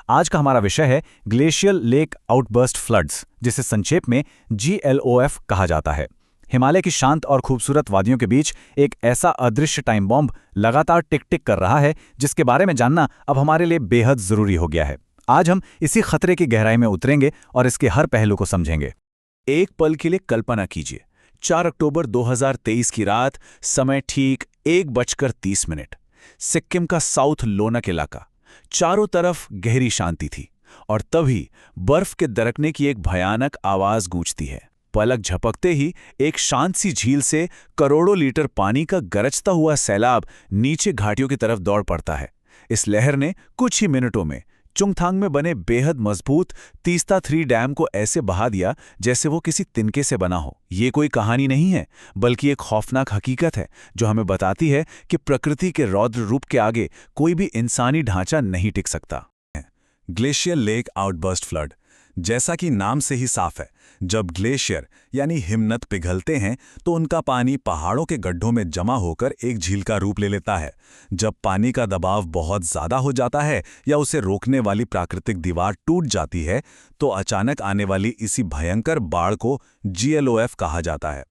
आज का हमारा विषय है ग्लेशियल लेक आउटबर्स्ट फ्लड्स, जिसे संक्षेप में GLOF कहा जाता है। हिमालय की शांत और खूबसूरत वादियों के बीच एक ऐसा अदृश्य टाइम बॉम्ब लगातार टिक टिक कर रहा है, जिसके बारे में जानना अब हमारे लिए बेहद जरूरी हो गया है। आज हम इसी खतरे की गहराई में उतरेंगे और इसके हर पहलू को समझेंगे। एक पल के लिए कल्पना कीजिए, 4 अक्टूबर 2023 की रात, समय ठीक 1:30। सिक्किम का साउथ लोनक इलाका, चारों तरफ गहरी शांति थी और तभी बर्फ के दरकने की एक भयानक आवाज गूंजती है। पलक झपकते ही एक शांत सी झील से करोड़ों लीटर पानी का गरजता हुआ सैलाब नीचे घाटियों की तरफ दौड़ पड़ता है। इस लहर ने कुछ ही मिनटों में चुंगथांग में बने बेहद मजबूत तीस्ता 3 डैम को ऐसे बहा दिया जैसे वो किसी तिनके से बना हो। ये कोई कहानी नहीं है, बल्कि एक खौफनाक हकीकत है जो हमें बताती है कि प्रकृति के रौद्र रूप के आगे कोई भी इंसानी ढांचा नहीं टिक सकता। ग्लेशियर लेक आउटबर्स्ट फ्लड, जैसा कि नाम से ही साफ है, जब ग्लेशियर यानी हिमनद पिघलते हैं तो उनका पानी पहाड़ों के गड्ढों में जमा होकर एक झील का रूप ले लेता है। जब पानी का दबाव बहुत ज्यादा हो जाता है या उसे रोकने वाली प्राकृतिक दीवार टूट जाती है तो अचानक आने वाली इसी भयंकर बाढ़ को GLOF कहा जाता है।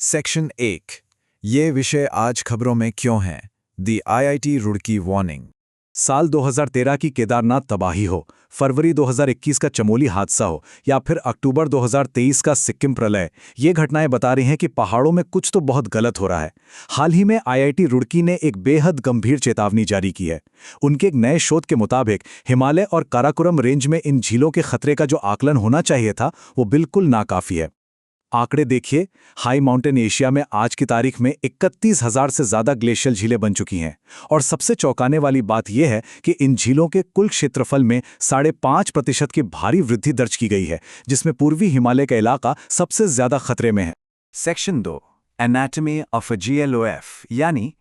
सेक्शन 1, ये विषय आज खबरों में क्यों है? दी IIT रुड़की वार्निंग। साल 2013 की केदारनाथ तबाही हो, फरवरी 2021 का चमोली हादसा हो या फिर अक्टूबर 2023 का सिक्किम प्रलय, ये घटनाएं बता रही हैं कि पहाड़ों में कुछ तो बहुत गलत हो रहा है। हाल ही में IIT रुड़की ने एक बेहद गंभीर चेतावनी जारी की है। उनके एक नए शोध के मुताबिक हिमालय और काराकोरम रेंज में इन झीलों के खतरे का जो आकलन होना चाहिए था वो बिल्कुल नाकाफी है। आंकड़े देखिए, हाई माउंटेन एशिया में आज की तारीख में 31,000 से ज्यादा ग्लेशियल झीलें बन चुकी हैं और सबसे चौंकाने वाली बात यह है कि इन झीलों के कुल क्षेत्रफल में 5.5% की भारी वृद्धि दर्ज की गई है, जिसमें पूर्वी हिमालय का इलाका सबसे ज्यादा खतरे में है। Section 2, anatomy of a GLOF, यानी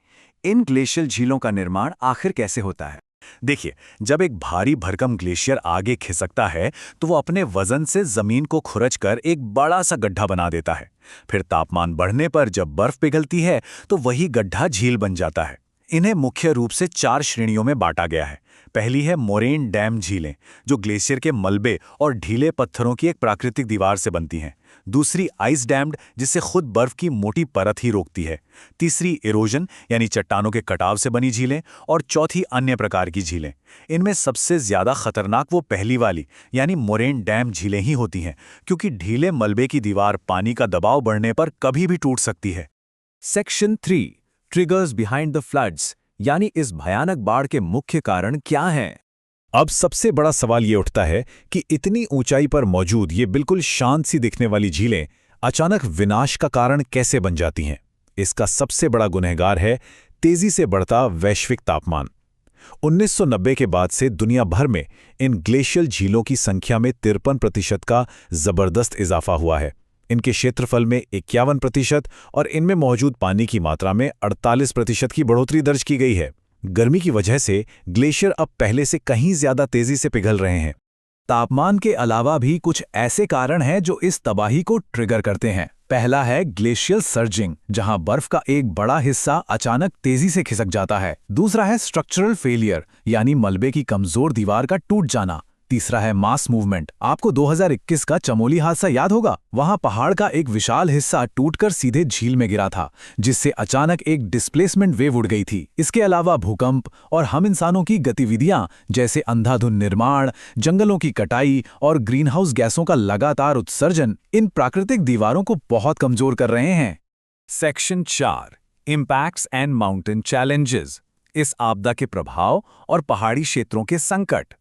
इन ग्लेशियल झीलों का निर्माण आखिर कैसे होता है। देखिए, जब एक भारी भरकम ग्लेशियर आगे खिसकता है तो वो अपने वजन से जमीन को खुरचकर एक बड़ा सा गड्ढा बना देता है। फिर तापमान बढ़ने पर जब बर्फ पिघलती है तो वही गड्ढा झील बन जाता है। इन्हें मुख्य रूप से 4 श्रेणियों में बांटा गया है। पहली है मोरेन डैम झीलें, जो ग्लेशियर के मलबे और ढीले पत्थरों की एक प्राकृतिक दीवार से बनती हैं। दूसरी आइस डैम्ड, जिससे खुद बर्फ की मोटी परत ही रोकती है। तीसरी इरोजन यानी चट्टानों के कटाव से बनी झीलें और चौथी अन्य प्रकार की झीलें। इनमें सबसे ज्यादा खतरनाक वो पहली वाली यानी मोरेन डैम झीलें ही होती हैं, क्योंकि ढीले मलबे की दीवार पानी का दबाव बढ़ने पर कभी भी टूट सकती है। Section 3, triggers behind the floods, यानी इस भयानक बाढ़ के मुख्य कारण क्या हैं? अब सबसे बड़ा सवाल ये उठता है कि इतनी ऊंचाई पर मौजूद ये बिल्कुल शांत सी दिखने वाली झीलें अचानक विनाश का कारण कैसे बन जाती हैं। इसका सबसे बड़ा गुनहगार है तेजी से बढ़ता वैश्विक तापमान। 1990 के बाद से दुनिया भर में इन ग्लेशियल झीलों की संख्या में 53% का जबरदस्त इजाफा हुआ है। इनके क्षेत्रफल में 51% और इनमें मौजूद पानी की मात्रा में 48% की बढ़ोतरी दर्ज की गई है। गर्मी की वजह से ग्लेशियर अब पहले से कहीं ज्यादा तेजी से पिघल रहे हैं। तापमान के अलावा भी कुछ ऐसे कारण हैं जो इस तबाही को ट्रिगर करते हैं। पहला है ग्लेशियल सर्जिंग, जहां बर्फ का एक बड़ा हिस्सा अचानक तेजी से खिसक जाता है। दूसरा है स्ट्रक्चरल फेलियर, यानी मलबे की कमजोर दीवार का टूट जाना। तीसरा है मास मूवमेंट। आपको 2021 का चमोली हादसा याद होगा, वहां पहाड़ का एक विशाल हिस्सा टूटकर सीधे झील में गिरा था, जिससे अचानक एक डिस्प्लेसमेंट वेव उड़ गई थी। इसके अलावा भूकंप और हम इंसानों की गतिविधियां जैसे अंधाधुंध निर्माण, जंगलों की कटाई और ग्रीनहाउस गैसों का लगातार उत्सर्जन इन प्राकृतिक दीवारों को बहुत कमजोर कर रहे हैं। Section 4, impacts and mountain challenges, इस आपदा के प्रभाव और पहाड़ी क्षेत्रों के संकट।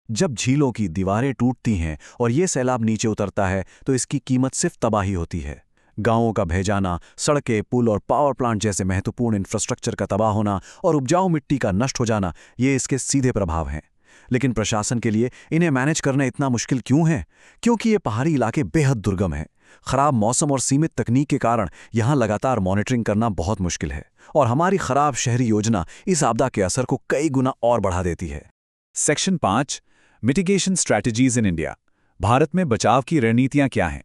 जब झीलों की दीवारें टूटती हैं और ये सैलाब नीचे उतरता है तो इसकी कीमत सिर्फ तबाही होती है। गांवों का बह जाना, सड़कें, पुल और पावर प्लांट जैसे महत्वपूर्ण इंफ्रास्ट्रक्चर का तबाह होना और उपजाऊ मिट्टी का नष्ट हो जाना, ये इसके सीधे प्रभाव हैं। लेकिन प्रशासन के लिए इन्हें मैनेज करना इतना मुश्किल क्यों है? क्योंकि ये पहाड़ी इलाके बेहद दुर्गम हैं। खराब मौसम और सीमित तकनीक के कारण यहाँ लगातार मॉनिटरिंग करना बहुत मुश्किल है और हमारी खराब शहरी योजना इस आपदा के असर को कई गुना और बढ़ा देती है। Section 5, mitigation strategies in India, Bharat में बचाव की रणनीतियां क्या हैं?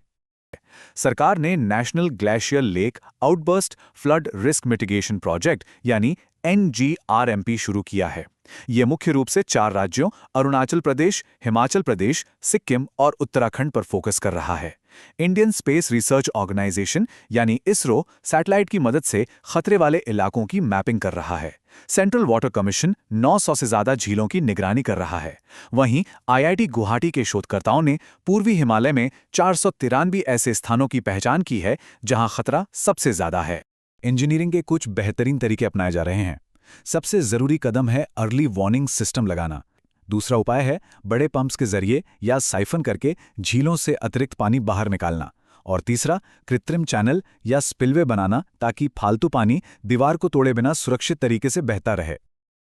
सरकार ने national glacier lake outburst flood risk mitigation project यानी NGRMP शुरू किया है। ये मुख्य रूप से 4 राज्यों अरुणाचल प्रदेश, हिमाचल प्रदेश, सिक्किम और उत्तराखंड पर फोकस कर रहा है। इंडियन स्पेस रिसर्च ऑर्गेनाइजेशन यानी इसरो सैटेलाइट की मदद से खतरे वाले इलाकों की मैपिंग कर रहा है। सेंट्रल वाटर कमीशन 900 से ज्यादा झीलों की निगरानी कर रहा है। वहीं IIT गुवाहाटी के शोधकर्ताओं ने पूर्वी हिमालय में 493 ऐसे स्थानों की पहचान की है जहां खतरा सबसे ज्यादा है। इंजीनियरिंग के कुछ बेहतरीन तरीके अपनाए जा रहे हैं। सबसे जरूरी कदम है अर्ली वार्निंग सिस्टम लगाना। दूसरा उपाय है बड़े पंप्स के जरिए या साइफन करके झीलों से अतिरिक्त पानी बाहर निकालना। और तीसरा कृत्रिम चैनल या स्पिलवे बनाना ताकि फालतू पानी दीवार को तोड़े बिना सुरक्षित तरीके से बहता रहे।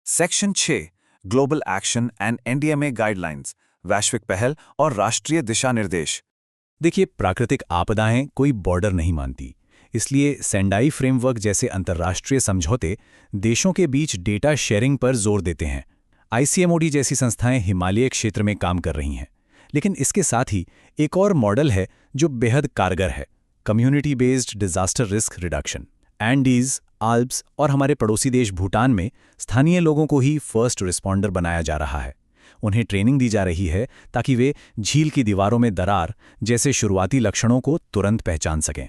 Section 6 global action and NDMA guidelines, वैश्विक पहल और राष्ट्रीय दिशा निर्देश। देखिए, प्राकृतिक आपदाएं कोई बॉर्डर नहीं मानती, इसलिए सेंडाई फ्रेमवर्क जैसे अंतर्राष्ट्रीय समझौते देशों के बीच डेटा शेयरिंग पर जोर देते हैं। ICMOD जैसी संस्थाएं हिमालय क्षेत्र में काम कर रही हैं। लेकिन इसके साथ ही एक और मॉडल है जो बेहद कारगर है, community based disaster risk reduction. Andes, Alps और हमारे पड़ोसी देश भूटान में स्थानीय लोगों को ही फर्स्ट रिस्पॉन्डर बनाया जा रहा है। उन्हें ट्रेनिंग दी जा रही है ताकि वे झील की दीवारों में दरार जैसे शुरुआती लक्षणों को तुरंत पहचान सकें।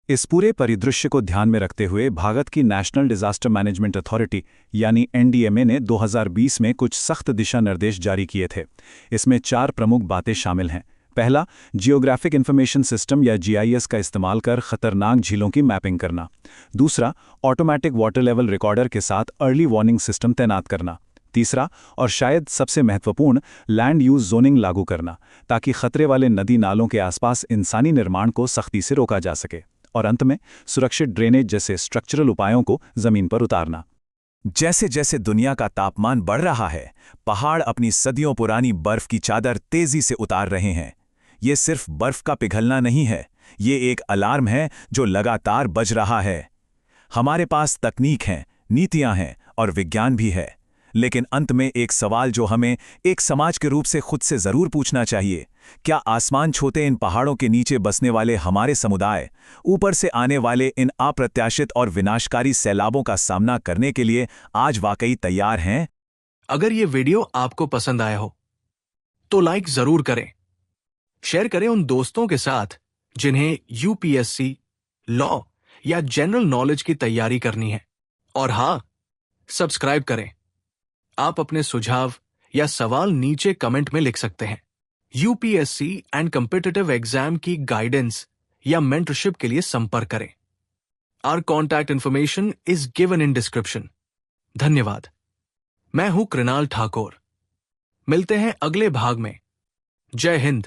इस पूरे परिदृश्य को ध्यान में रखते हुए भारत की नेशनल डिजास्टर मैनेजमेंट अथॉरिटी यानी NDMA ने 2020 में कुछ सख्त दिशा निर्देश जारी किए थे। इसमें 4 प्रमुख बातें शामिल हैं। पहला, जियोग्राफिक इंफॉर्मेशन सिस्टम या GIS का इस्तेमाल कर खतरनाक झीलों की मैपिंग करना। दूसरा, ऑटोमेटिक वाटर लेवल रिकॉर्डर के साथ अर्ली वार्निंग सिस्टम तैनात करना। तीसरा और शायद सबसे महत्वपूर्ण, लैंड यूज जोनिंग लागू करना ताकि खतरे वाले नदी नालों के आसपास इंसानी निर्माण को सख्ती से रोका जा सके। और अंत में सुरक्षित ड्रेनेज जैसे स्ट्रक्चरल उपायों को जमीन पर उतारना। जैसे जैसे दुनिया का तापमान बढ़ रहा है, पहाड़ अपनी सदियों पुरानी बर्फ की चादर तेजी से उतार रहे हैं। ये सिर्फ बर्फ का पिघलना नहीं है, ये एक अलार्म है जो लगातार बज रहा है। हमारे पास तकनीक है, नीतियां हैं और विज्ञान भी है, लेकिन अंत में एक सवाल जो हमें एक समाज के रूप से खुद से जरूर पूछना चाहिए, क्या आसमान छूते इन पहाड़ों के नीचे बसने वाले हमारे समुदाय ऊपर से आने वाले इन अप्रत्याशित और विनाशकारी सैलाबों का सामना करने के लिए आज वाकई तैयार हैं? अगर ये वीडियो आपको पसंद आया हो तो लाइक जरूर करें, शेयर करें उन दोस्तों के साथ जिन्हें UPSC, लॉ या जनरल नॉलेज की तैयारी करनी है। और हाँ, सब्सक्राइब करें। आप अपने सुझाव या सवाल नीचे कमेंट में लिख सकते हैं। UPSC एंड कॉम्पिटिटिव एग्जाम की गाइडेंस या मेंटरशिप के लिए संपर्क करें। Our contact information is given in description. धन्यवाद। मैं हूं कृणाल ठाकुर। मिलते हैं अगले भाग में। जय हिंद।